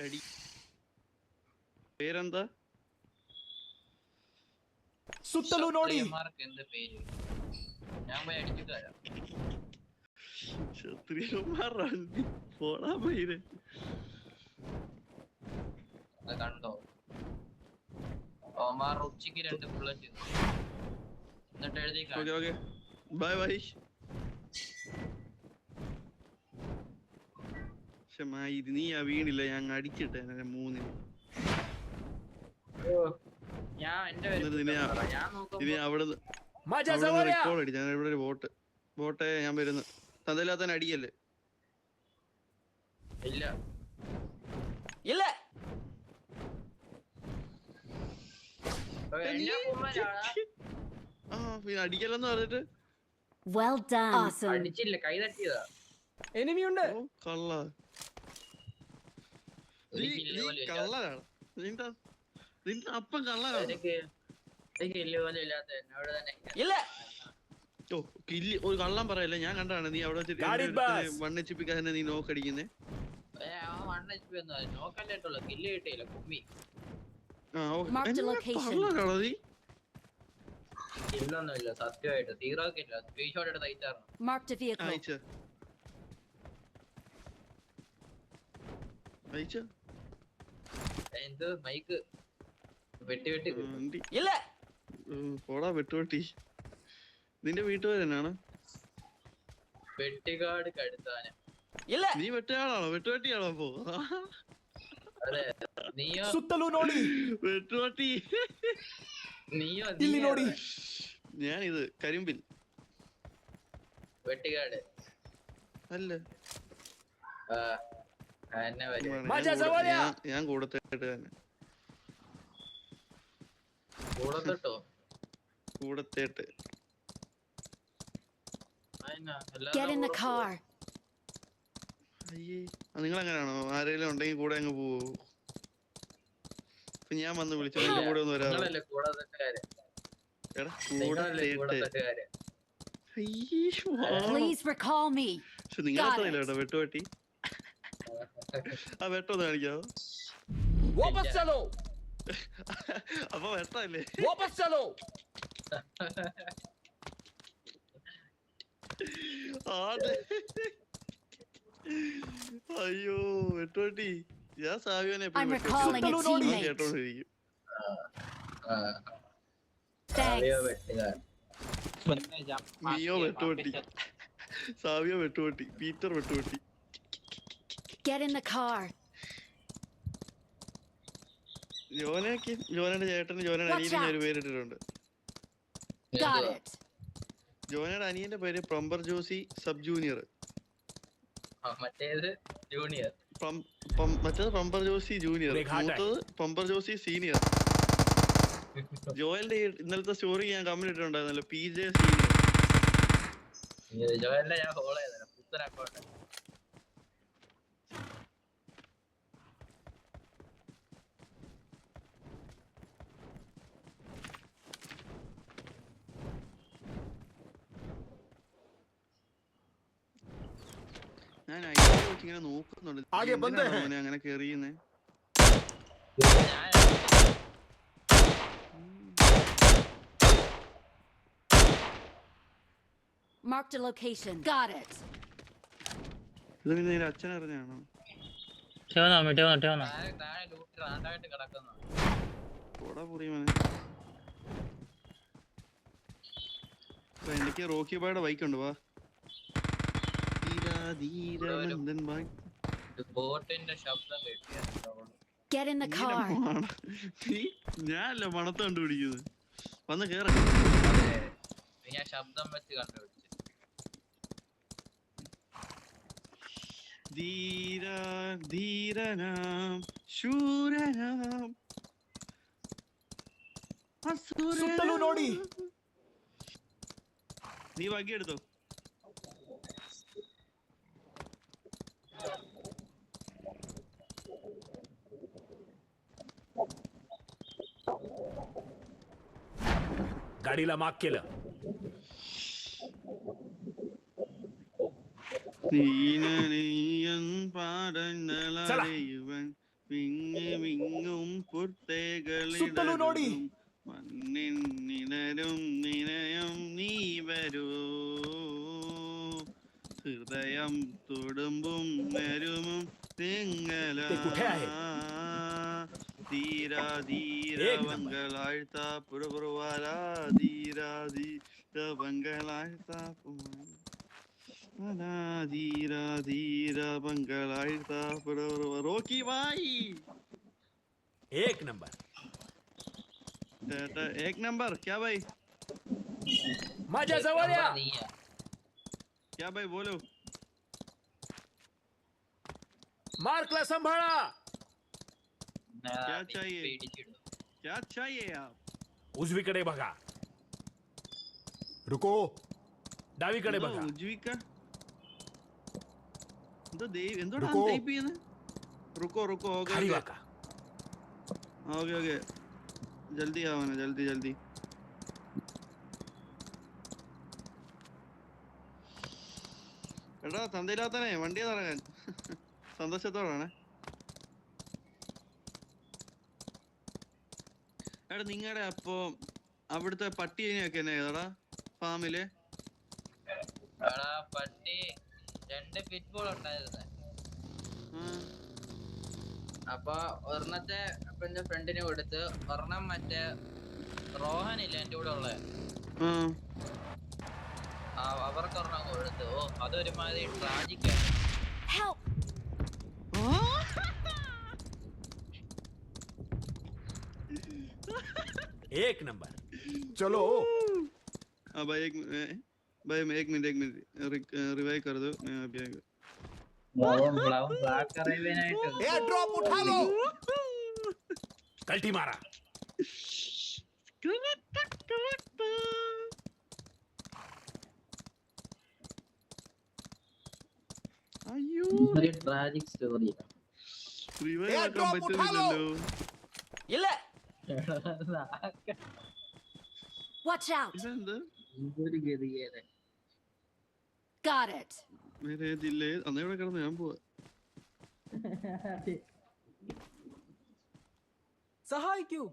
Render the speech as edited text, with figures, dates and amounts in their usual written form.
അടി പേരെന്താ? സുത്തലു നോടി. കണ്ടോ ഓമാർ ഉച്ചക്ക് 2 ബുള്ളറ്റ് എന്നിട്ട് എഴുതി ബൈ ബൈ. ഇത് നീ വീണില്ല, ഞാൻ അടിച്ചിട്ടെ 3. ഞാൻ എന്റെ അവിടെ റെക്കോർഡ് അടിച്ചു. ഞാൻ ഇവിടെ ഒരു ബോട്ടെ ഞാൻ വരുന്നു. തന്തയില്ലാത്ത അടിയല്ലേ? ഇല്ല ഇല്ല അടിക്കല്ലെന്ന് പറഞ്ഞിട്ട് അടിച്ചില്ല, കൈ തട്ടിയതാ. എനിമിയുണ്ട്. കള്ള കള്ളനാണ് നിന്റെ അപ്പം കള്ളനാണ്. ഒരു കള്ളം പറയല്ലേ, ഞാൻ കണ്ടാണ് നീ അവിടെ 1 HP നീ നോക്കടിക്കുന്നേ. ഇല്ലൊന്നുമില്ല, സത്യമായിട്ട് തീറാക്കില്ല. സ്ക്രീൻഷോട്ട് എടുത്ത് അയച്ചായിരുന്നു. എന്ത് മൈക്ക് വെട്ടി ഇല്ല പോടാ വെട്ടുവെട്ടി. നിന്റെ വീട്ടുകാരനാണ് വെട്ടിക്കാട് കടുത്താന. ഇല്ല നീ വെട്ടുകാളാണോ? വെട്ടുവെട്ടിയാണോ? അപ്പോ അതെ. നീയോ സുത്തലു നോടി. വെട്ടുവെട്ടി. നീയോ നോടി. ഞാനിത് കരിമ്പിൽ. വെട്ടിക്കാട് അല്ല, ഞാൻ കൂടത്തേട്ട് തന്നെ. കൂടത്തേട്ട് നിങ്ങൾ എങ്ങനെയാണോ? ആരെങ്കിലും ഉണ്ടെങ്കിൽ കൂടെ അങ്ങ് പോവോ? ഇപ്പൊ ഞാൻ വന്ന് വിളിച്ചു കൂടെ ഒന്ന് വരാ. നിങ്ങളെ വെട്ടുവെട്ടി. ആ വെട്ടൊന്ന് കാണിക്കാവോ? അപ്പൊ വെട്ടല്ലേ? അയ്യോ വെട്ടുവെട്ടി. ഞാൻ സാവിയോനെ കേട്ടോണ്ടിരിക്കും. മിയോ വെട്ടുവെട്ടി, സാവിയോ വെട്ടുവെട്ടി, പീറ്റർ വെട്ടുവെട്ടി. ജോനയുടെ ചേട്ടന് ജോനയുടെ അനിയന് ഒരു പേരിട്ടിട്ടുണ്ട്. ജോനയുടെ അനിയന്റെ പേര് പ്രംബർ ജോസി സബ് ജൂനിയർ. മറ്റേത് പ്രംബർ ജോസി ജൂനിയർ. മൂത്തത് പ്രംബർ ജോസി സീനിയർ. ജോയലിന്റെ ഇന്നലത്തെ സ്റ്റോറി ഞാൻ കമന്റ് ഇട്ടിട്ടുണ്ടായിരുന്നല്ലോ, PJ സീനിയർ. ജോയലിന്റെ ഞാൻ ഫോളോ ചെയ്തല്ലോ, പുത്തൻ അക്കൗണ്ട്. ഞാൻ ഐഡിയ വെച്ച് ഇങ്ങനെ നോക്കുന്നുണ്ട് അങ്ങനെ കേറിയുന്നേ. Marked a location. Got it. ഇത് നിന്റെ അച്ഛൻ അറിഞ്ഞാണോ? എനിക്ക് റോക്കി ബായുടെ ബൈക്ക് ഉണ്ട്. വാ ഞാനല്ല മണത്ത് കണ്ടുപിടിക്കുന്നത്. വന്ന് കേറ. ഞാൻ ശബ്ദം വെച്ച് കണ്ടുപിടിച്ചു. ധീരനാം ശൂരനാം സുത്തലു നോടി. നീ ബാക്കി എടുത്തോ. गाडीला माग केलं. നീനീയൻ പാടങ്ങളറിയുവൻ അങ്ങുമിങ്ങും സുത്തലു നോടി. പുറത്തേകളിടലും മണ്ണിൻ നിലരും നിലയം നീ വരൂ ഹൃദയം തുടുമ്പും നരുമും തിങ്ങല ധീരാ ധീരവങ്കളാഴ്ത്ത പുറപുറവാല ധീരാ ധീരവങ്കളാഴ്ത്ത ധീരാ ധീരവങ്കളാഴ്ത്ത പുറപുറവ റോക്കി ഭായി एक नंबर एक नंबर क्या भाई माझ्या जवळ या. നീയാ. क्या भाई बोलो मार्कला सांभाळा. ഞാൻ चाहिए? പേടിച്ചിടും. क्या चाहिए आप उजवीकडे बघा. रुको. डावीकडे എന്തോ बघा. ഉജ്വിക്ക എന്തോടാ रुको. ടൈപ്പ് ചെയ്യുന്നത് റുക്കോ റുക്കോ ഓക്കെ खाली ഓക്കെ वाका. ഓക്കെ ഓക്കെ ജൽദി ആവാന ജൽദി ജൽദി എടാ തന്തയില്ലാത്തനെ വണ്ടി ഇറങ്ങാൻ സന്തോഷത്തോടാണ് എടാ നിങ്ങളുടെ അപ്പൊ അവിടുത്തെ പട്ടിയൊക്കെ എന്നെ ഏതാടാ ഫാമില് എടാ പട്ടി 2 പിറ്റ്ബോൾ ഉണ്ടായിരുന്നെ. അപ്പൊ ഒരെണ്ണത്തെ അപ്പൊ എന്റെ ഫ്രണ്ടിന് കൊടുത്ത് ഒരെണ്ണം മറ്റേ റോഹൻ ഇല്ല എന്റെ കൂടെ ഉള്ള അവർക്ക് ഒരെണ്ണം കൊടുത്തു. ഓ അതൊരുമാതിരി ട്രാജിക്കാണ്. Help! एक नंबर. चलो. हाँ भाई मैं एक मिनट रिवाइव कर दो मैं अभी आएगा एयर ड्रॉप उठा लो. कल्टी मारा. അയ്യോ ട്രാജിക് സ്റ്റോറി. റിവൈവ് ആക്കാൻ പറ്റുന്നില്ലല്ലോ ഇല്ല. Watch out! ഇതെന്ത് ഇതൊരു ഗതികേട്. Got it. വേറെ ഏതില്ലേ അന്ന് ഇവിടെ കിടന്ന് ഞാൻ പോവാ സഹായിക്കൂ.